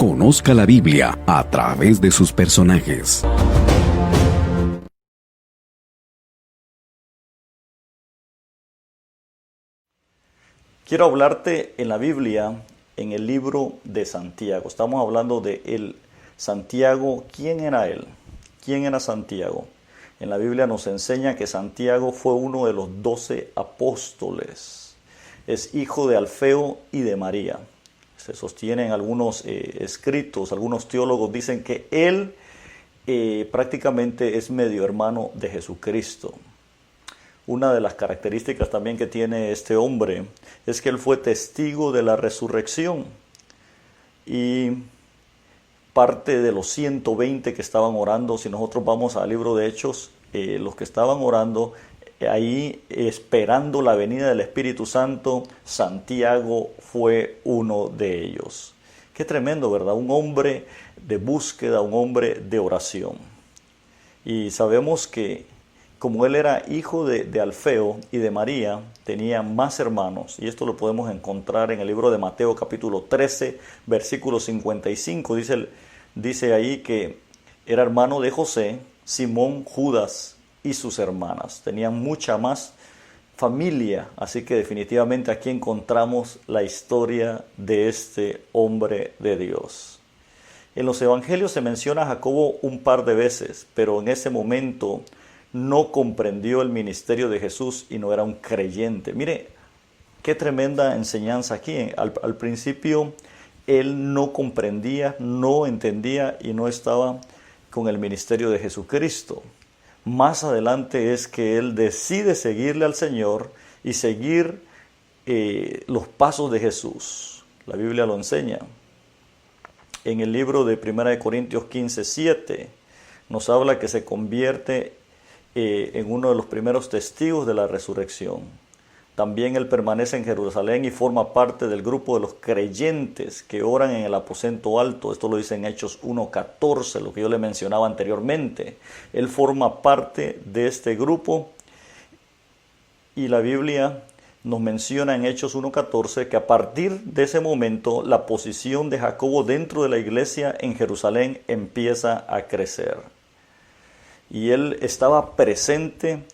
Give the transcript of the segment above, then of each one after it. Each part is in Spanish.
Conozca la Biblia a través de sus personajes. Quiero hablarte en la Biblia, en el libro de Santiago. Estamos hablando de el Santiago. ¿Quién era él? ¿Quién era Santiago? En la Biblia nos enseña que Santiago fue uno de los 12 apóstoles. Es hijo de Alfeo y de María. Se sostienen algunos escritos, algunos teólogos dicen que él prácticamente es medio hermano de Jesucristo. Una de las características también que tiene este hombre es que él fue testigo de la resurrección. Y parte de los 120 que estaban orando, si nosotros vamos al libro de Hechos, los que estaban orando ahí esperando la venida del Espíritu Santo, Santiago fue uno de ellos. Qué tremendo, ¿verdad? Un hombre de búsqueda, un hombre de oración. Y sabemos que como él era hijo de Alfeo y de María, tenía más hermanos, y esto lo podemos encontrar en el libro de Mateo capítulo 13, versículo 55, dice ahí que era hermano de José, Simón, Judas y sus hermanas. Tenían mucha más familia, así que definitivamente aquí encontramos la historia de este hombre de Dios. En los evangelios se menciona a Jacobo un par de veces, pero en ese momento no comprendió el ministerio de Jesús y no era un creyente. Mire, qué tremenda enseñanza aquí. Al principio él no comprendía, no entendía y no estaba con el ministerio de Jesucristo. Más adelante es que él decide seguirle al Señor y seguir los pasos de Jesús. La Biblia lo enseña. En el libro de 1 Corintios 15:7 nos habla que se convierte en uno de los primeros testigos de la resurrección. También él permanece en Jerusalén y forma parte del grupo de los creyentes que oran en el aposento alto. Esto lo dice en Hechos 1:14, lo que yo le mencionaba anteriormente. Él forma parte de este grupo y la Biblia nos menciona en Hechos 1:14 que a partir de ese momento la posición de Jacobo dentro de la iglesia en Jerusalén empieza a crecer. Y él estaba presente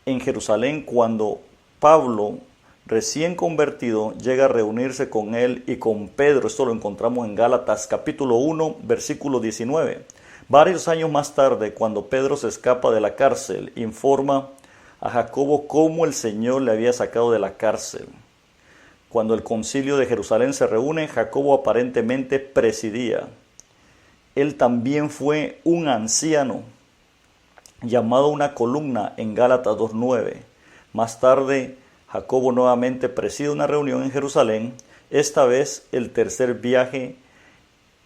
en Jerusalén cuando Pablo, recién convertido, llega a reunirse con él y con Pedro. Esto lo encontramos en Gálatas capítulo 1, versículo 19. Varios años más tarde, cuando Pedro se escapa de la cárcel, informa a Jacobo cómo el Señor le había sacado de la cárcel. Cuando el concilio de Jerusalén se reúne, Jacobo aparentemente presidía. Él también fue un anciano llamado una columna en Gálatas 2:9. Más tarde, Jacobo nuevamente preside una reunión en Jerusalén, esta vez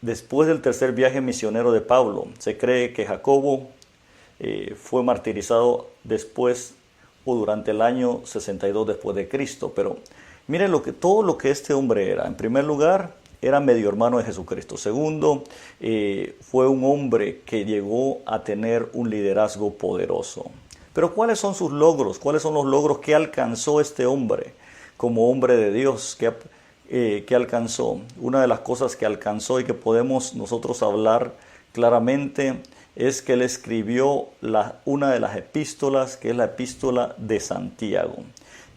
después del tercer viaje misionero de Pablo. Se cree que Jacobo fue martirizado después o durante el año 62 después de Cristo. Pero mire todo lo que este hombre era. En primer lugar, era medio hermano de Jesucristo. Segundo, fue un hombre que llegó a tener un liderazgo poderoso. Pero ¿cuáles son sus logros? ¿Cuáles son los logros que alcanzó este hombre como hombre de Dios? ¿Qué alcanzó? Una de las cosas que alcanzó y que podemos nosotros hablar claramente es que él escribió una de las epístolas, que es la epístola de Santiago.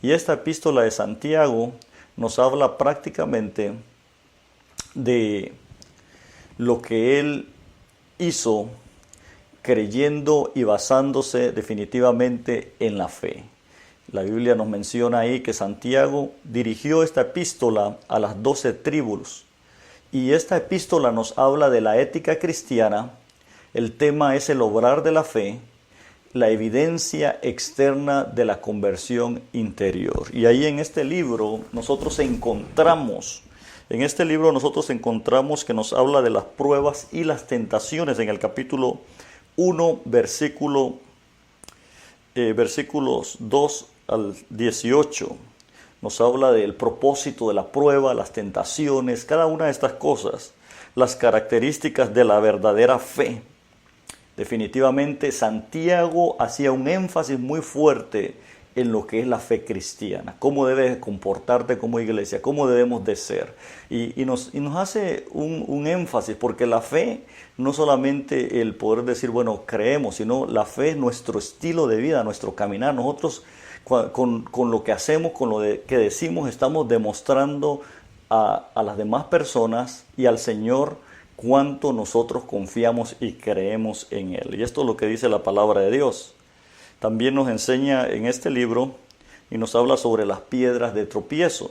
Y esta epístola de Santiago nos habla prácticamente de lo que él hizo creyendo y basándose definitivamente en la fe. La Biblia nos menciona ahí que Santiago dirigió esta epístola a las 12 tribus y esta epístola nos habla de la ética cristiana. El tema es el obrar de la fe, la evidencia externa de la conversión interior. Y ahí en este libro nosotros encontramos que nos habla de las pruebas y las tentaciones en el capítulo 1, versículos 2 al 18. Nos habla del propósito de la prueba, las tentaciones, cada una de estas cosas, las características de la verdadera fe. Definitivamente Santiago hacía un énfasis muy fuerte en lo que es la fe cristiana, cómo debes comportarte como iglesia, cómo debemos de ser. Y nos hace un énfasis, porque la fe no solamente el poder decir, bueno, creemos, sino la fe es nuestro estilo de vida, nuestro caminar. Nosotros con lo que hacemos, con lo que decimos, estamos demostrando a las demás personas y al Señor cuánto nosotros confiamos y creemos en Él. Y esto es lo que dice la palabra de Dios. También nos enseña en este libro y nos habla sobre las piedras de tropiezo.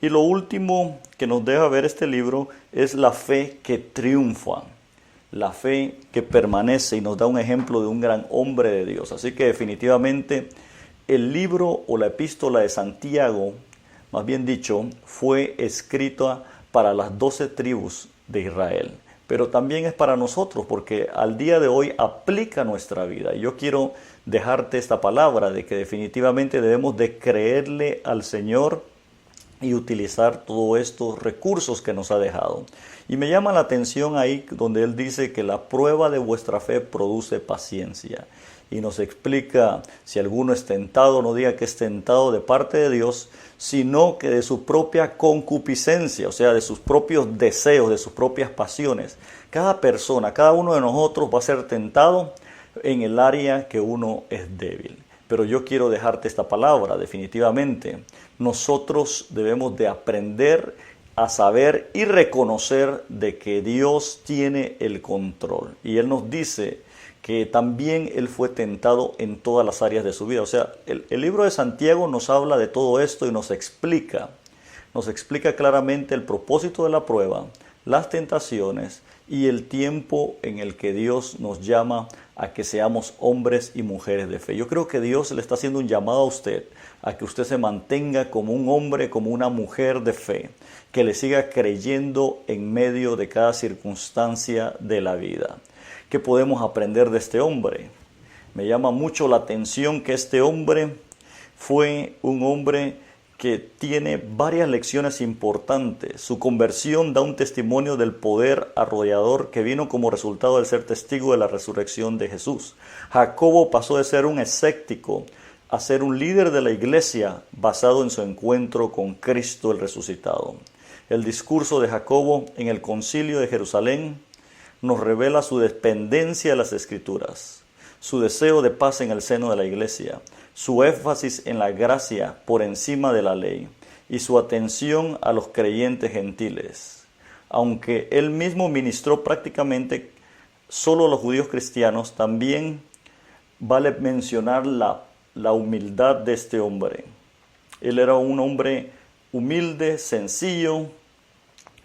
Y lo último que nos deja ver este libro es la fe que triunfa, la fe que permanece, y nos da un ejemplo de un gran hombre de Dios. Así que definitivamente el libro o la epístola de Santiago, más bien dicho, fue escrita para las 12 tribus de Israel. Pero también es para nosotros, porque al día de hoy aplica nuestra vida. Y yo quiero dejarte esta palabra de que definitivamente debemos de creerle al Señor y utilizar todos estos recursos que nos ha dejado. Y me llama la atención ahí donde Él dice que la prueba de vuestra fe produce paciencia. Y nos explica, si alguno es tentado, no diga que es tentado de parte de Dios, sino que de su propia concupiscencia, o sea, de sus propios deseos, de sus propias pasiones. Cada persona, cada uno de nosotros va a ser tentado en el área que uno es débil. Pero yo quiero dejarte esta palabra, definitivamente. Nosotros debemos de aprender a saber y reconocer de que Dios tiene el control. Y Él nos dice que también Él fue tentado en todas las áreas de su vida. O sea, el libro de Santiago nos habla de todo esto y nos explica claramente el propósito de la prueba, las tentaciones y el tiempo en el que Dios nos llama a que seamos hombres y mujeres de fe. Yo creo que Dios le está haciendo un llamado a usted, a que usted se mantenga como un hombre, como una mujer de fe, que le siga creyendo en medio de cada circunstancia de la vida. ¿Qué podemos aprender de este hombre? Me llama mucho la atención que este hombre fue un hombre que tiene varias lecciones importantes. Su conversión da un testimonio del poder arrollador que vino como resultado de ser testigo de la resurrección de Jesús. Jacobo pasó de ser un escéptico a ser un líder de la iglesia basado en su encuentro con Cristo el resucitado. El discurso de Jacobo en el concilio de Jerusalén nos revela su dependencia de las Escrituras, su deseo de paz en el seno de la iglesia, su énfasis en la gracia por encima de la ley y su atención a los creyentes gentiles. Aunque él mismo ministró prácticamente solo a los judíos cristianos, también vale mencionar la humildad de este hombre. Él era un hombre humilde, sencillo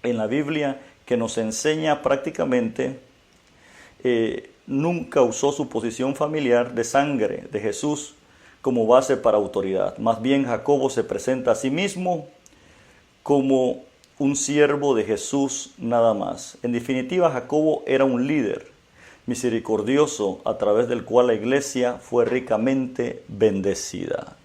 en la Biblia, que nos enseña prácticamente, nunca usó su posición familiar de sangre de Jesús como base para autoridad. Más bien Jacobo se presenta a sí mismo como un siervo de Jesús nada más. En definitiva, Jacobo era un líder misericordioso a través del cual la iglesia fue ricamente bendecida.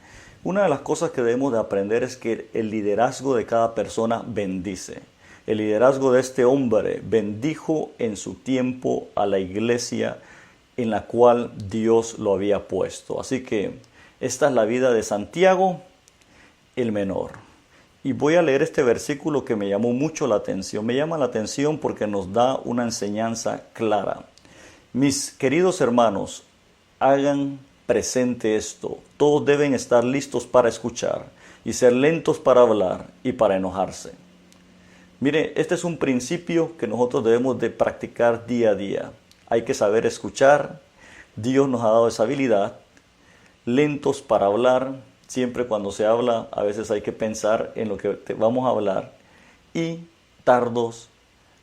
Una de las cosas que debemos de aprender es que el liderazgo de cada persona bendice. El liderazgo de este hombre bendijo en su tiempo a la iglesia en la cual Dios lo había puesto. Así que esta es la vida de Santiago, el menor. Y voy a leer este versículo que me llamó mucho la atención. Me llama la atención porque nos da una enseñanza clara. Mis queridos hermanos, hagan presente esto. Todos deben estar listos para escuchar y ser lentos para hablar y para enojarse. Mire, este es un principio que nosotros debemos de practicar día a día. Hay que saber escuchar. Dios nos ha dado esa habilidad. Lentos para hablar. Siempre cuando se habla, a veces hay que pensar en lo que vamos a hablar. Y tardos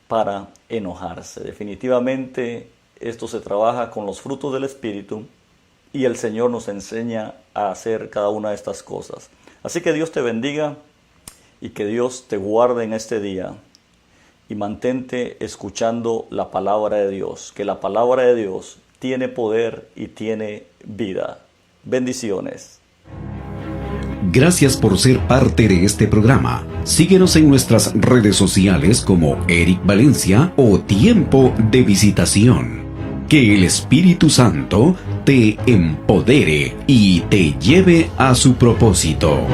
para enojarse. Definitivamente esto se trabaja con los frutos del Espíritu y el Señor nos enseña a hacer cada una de estas cosas. Así que Dios te bendiga y que Dios te guarde en este día y mantente escuchando la palabra de Dios, que la palabra de Dios tiene poder y tiene vida. Bendiciones. Gracias por ser parte de este programa. Síguenos en nuestras redes sociales como Eric Valencia o Tiempo de Visitación. Que el Espíritu Santo te empodere y te lleve a su propósito.